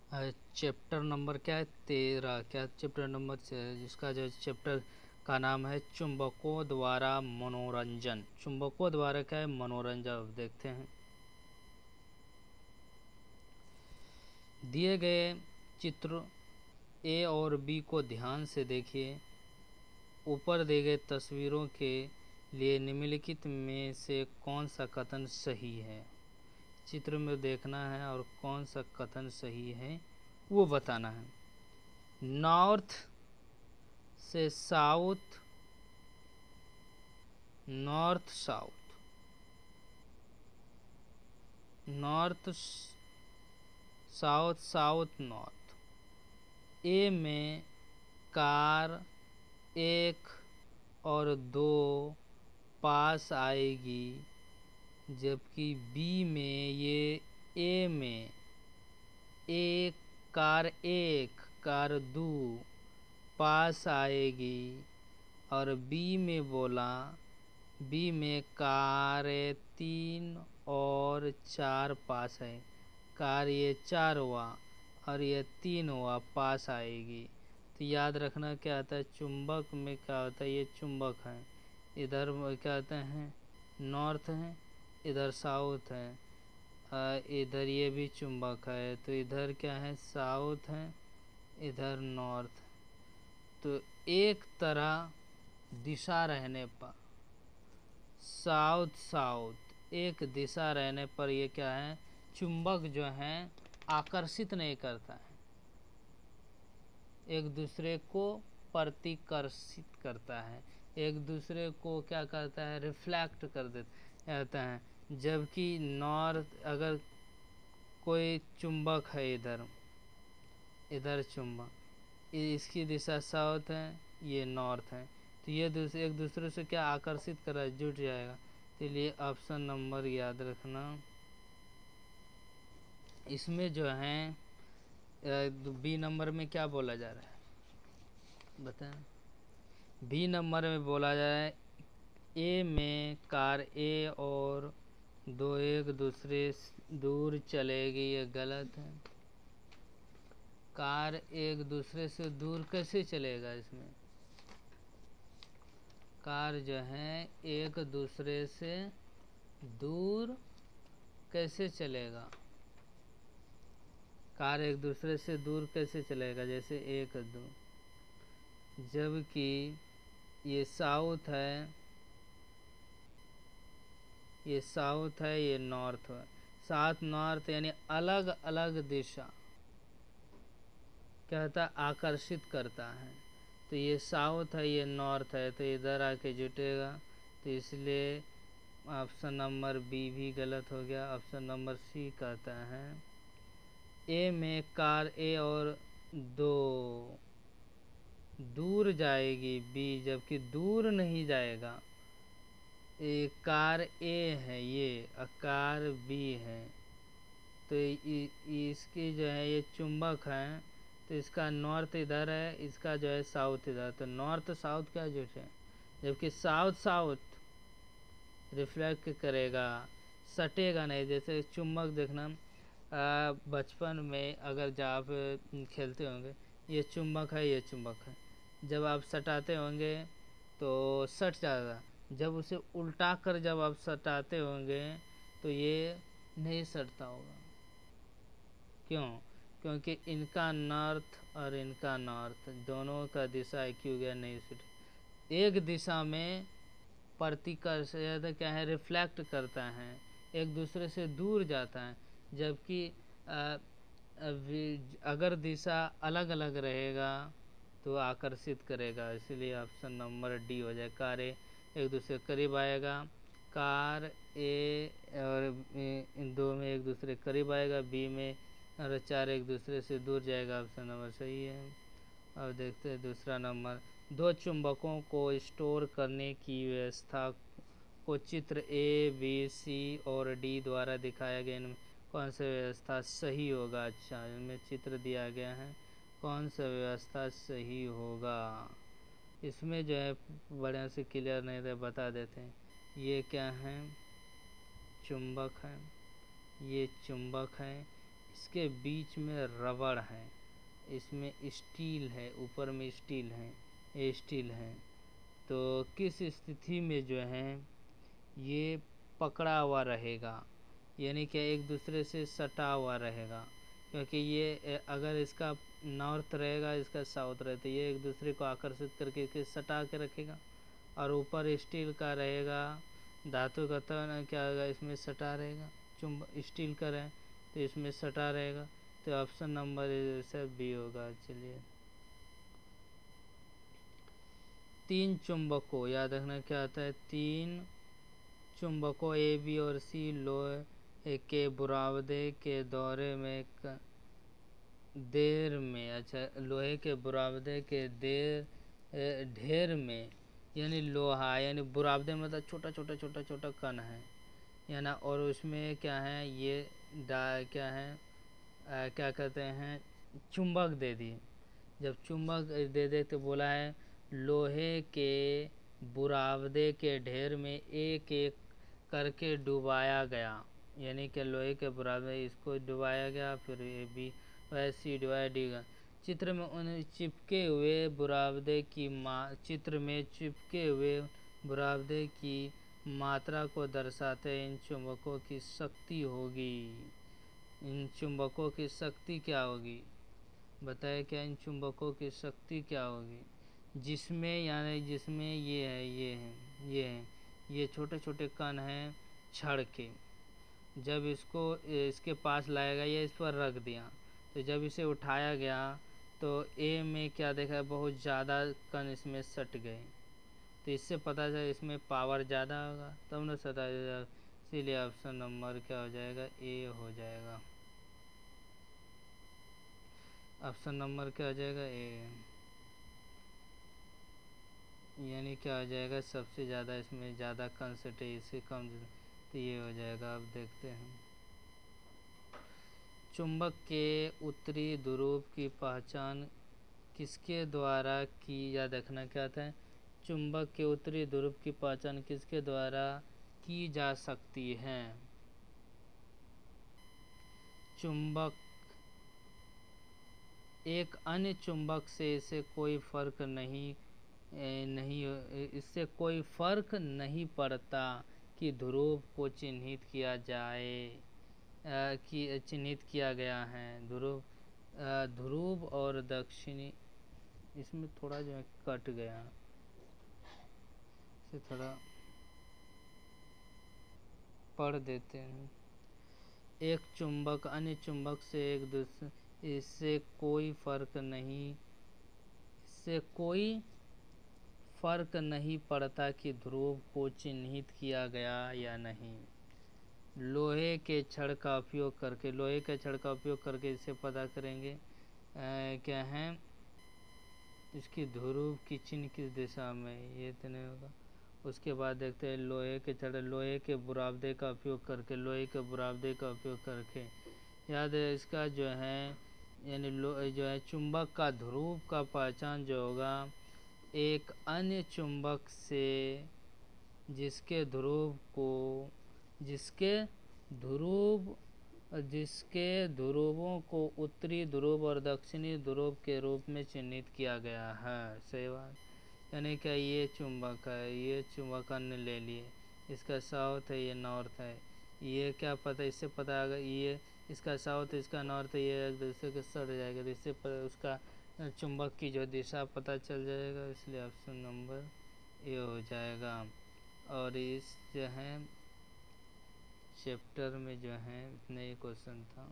Chapter number क्या है? 13। क्या चैप्टर नंबर जिसका जो चैप्टर का नाम है चुंबकों द्वारा मनोरंजन। चुंबकों द्वारा क्या है? मनोरंजन। अब देखते हैं दिए गए चित्र ए और बी को ध्यान से देखिए। ऊपर दिए गए तस्वीरों के लिए निम्नलिखित में से कौन सा कथन सही है? चित्र में देखना है और कौन सा कथन सही है वो बताना है। नॉर्थ से south, north south, north south, south north. A में कार 1 और 2 पास आएगी, जबकि बी में ए में एक कार 1 कार 2 पास आएगी, और बी में बोला बी में कार 3 और 4 पास है। कार ये 4 हुआ और ये 3 हुआ, पास आएगी। तो याद रखना क्या आता है चुंबक में, क्या होता है ये चुंबक है। इधर क्या होते हैं नॉर्थ है, इधर साउथ है, इधर ये भी चुंबक है, तो इधर क्या है साउथ है, इधर नॉर्थ। तो एक तरह दिशा रहने पर साउथ साउथ एक दिशा रहने पर ये क्या है चुंबक जो है आकर्षित नहीं करता है, एक दूसरे को प्रतिकर्षित करता है, एक दूसरे को क्या करता है रिफ्लेक्ट कर देता है। जबकि नॉर्थ अगर कोई चुंबक है इधर चुंबक, इसकी दिशा साउथ है, ये नॉर्थ है, तो ये एक दूसरे से क्या आकर्षित कर रहा है, जुट जाएगा। इसलिए ऑप्शन नंबर याद रखना। इसमें जो है बी नंबर में क्या बोला जा रहा है बताएं। बी नंबर में बोला जा रहा है ए में कार ए और 2 एक दूसरे दूर चलेगी, ये गलत है। कार एक दूसरे से दूर कैसे चलेगा? इसमें कार जो है एक दूसरे से दूर कैसे चलेगा? कार एक दूसरे से दूर कैसे चलेगा? जैसे 1 2, जबकि ये साउथ है, ये साउथ है, ये नॉर्थ है। साउथ नॉर्थ यानी अलग अलग दिशा क्या होता है आकर्षित करता है। तो ये साउथ है, ये नॉर्थ है, तो इधर आके जुटेगा। तो इसलिए ऑप्शन नंबर बी भी गलत हो गया। ऑप्शन नंबर सी कहता है ए में कार ए और 2 दूर जाएगी, बी जबकि दूर नहीं जाएगा। ए कार ए है, ये कार बी है, तो इसकी जो है ये चुंबक है, तो इसका नॉर्थ इधर है, इसका जो है साउथ इधर, तो नॉर्थ साउथ क्या जुटे, जबकि साउथ साउथ रिफ्लेक्ट करेगा, सटेगा नहीं। जैसे चुंबक देखना बचपन में अगर जब आप खेलते होंगे, ये चुंबक है, ये चुंबक है, जब आप सटाते होंगे तो सट जाएगा। जब उसे उल्टा कर जब आप सटाते होंगे तो ये नहीं सटता होगा। क्यों? क्योंकि इनका नॉर्थ और इनका नॉर्थ दोनों का दिशा एक ही हो गया, नहीं सट। एक दिशा में प्रतिकर्ष क्या है रिफ्लेक्ट करता है, एक दूसरे से दूर जाता है। जबकि अगर दिशा अलग अलग रहेगा तो आकर्षित करेगा। इसलिए ऑप्शन नंबर डी हो जाए। कार ए एक दूसरे के करीब आएगा, कार ए और इन दो में एक दूसरे के करीब आएगा, बी में और 4 एक दूसरे से दूर जाएगा। ऑप्शन नंबर सही है। अब देखते हैं दूसरा नंबर। 2 चुंबकों को स्टोर करने की व्यवस्था को चित्र ए बी सी और डी द्वारा दिखाया गया, इनमें कौन सा व्यवस्था सही होगा? अच्छा, इनमें चित्र दिया गया है, कौन सा व्यवस्था सही होगा? इसमें जो है बढ़िया से क्लियर नहीं रहे, बता देते हैं। ये क्या है चुंबक है, ये चुंबक है, इसके बीच में रबड़ है, इसमें स्टील है, ऊपर में स्टील है, ये स्टील है। तो किस स्थिति में जो है ये पकड़ा हुआ रहेगा, यानी कि एक दूसरे से सटा हुआ रहेगा, क्योंकि ये अगर इसका नॉर्थ रहेगा, इसका साउथ रहेगा, तो ये एक दूसरे को आकर्षित करके इसे सटा के रखेगा। और ऊपर स्टील का रहेगा, धातु का तन क्या होगा, इसमें सटा रहेगा। स्टील का रहे तो इसमें सटा रहेगा। तो ऑप्शन नंबर बी होगा। चलिए, 3 चुंबकों, याद रखना क्या आता है, 3 चुंबकों ए बी और सी लोहे के बुरादे के दौरे में देर में, अच्छा, लोहे के बुरादे के ढेर में, यानी लोहा, यानी बुरादे मतलब छोटा छोटा छोटा छोटा कण है, या ना, और उसमें क्या है, ये क्या है, क्या कहते हैं, चुंबक दे दिए। जब चुंबक दे दे तो बोला है लोहे के बुरादे के ढेर में एक एक करके डुबाया गया, यानी कि लोहे के बुरादे इसको डुबाया गया, फिर ये भी वैसी डुबाया डी गया। चित्र में उन चिपके हुए बुरादे की चित्र में चिपके हुए बुरादे की मात्रा को दर्शाते इन चुंबकों की शक्ति होगी। इन चुंबकों की शक्ति क्या होगी, बताए क्या, इन चुंबकों की शक्ति क्या होगी, जिसमें, यानी जिसमें ये है, ये छोटे छोटे कण हैं छड़ के। जब इसको इसके पास लाएगा, ये इस पर रख दिया, तो जब इसे उठाया गया तो ए में क्या देखा, बहुत ज़्यादा कण इसमें सट गए। तो इससे पता चला इसमें पावर ज़्यादा होगा, तब न सटा जाएगा। इसीलिए ऑप्शन नंबर क्या हो जाएगा, ए हो जाएगा। ऑप्शन नंबर क्या हो जाएगा, ए, यानी क्या हो जाएगा, सबसे ज़्यादा इसमें ज़्यादा कण सटे, इससे कम, तो ये हो जाएगा। अब देखते हैं, चुंबक के उत्तरी ध्रुव की पहचान किसके द्वारा की, याद रखना क्या था, चुंबक के उत्तरी ध्रुव की पहचान किसके द्वारा की जा सकती है। चुंबक एक अन्य चुंबक से इसे कोई फर्क नहीं इससे कोई फर्क नहीं पड़ता कि ध्रुव को चिन्हित किया जाए, कि चिन्हित किया गया है। ध्रुव और दक्षिणी, इसमें थोड़ा जो है कट गया, इसे थोड़ा पढ़ देते हैं। एक चुंबक अन्य चुंबक से एक दूसरे, इससे कोई फर्क नहीं पड़ता कि ध्रुव को चिन्हित किया गया या नहीं। लोहे के छड़ का उपयोग करके इसे पता करेंगे, क्या है, इसकी ध्रुव की चिन्ह किस दिशा में, ये तो नहीं होगा। उसके बाद देखते हैं लोहे के बुरादे का उपयोग करके, याद है इसका जो है, यानी जो है चुंबक का ध्रुव का पहचान जो होगा, एक अन्य चुंबक से जिसके ध्रुवों को उत्तरी ध्रुव और दक्षिणी ध्रुव के रूप में चिन्हित किया गया है। सही बात, यानी क्या, ये चुंबक है, ये चुंबक अन्य ले लिए, इसका साउथ है, ये नॉर्थ है। ये क्या पता, इससे पता अगर ये इसका साउथ, इसका नॉर्थ, ये एक दूसरे के सट जाएगा, तो इससे उसका चुंबक की जो दिशा पता चल जाएगा। इसलिए ऑप्शन नंबर ए हो जाएगा। और इस जो है चैप्टर में जो है इतने ही क्वेश्चन था।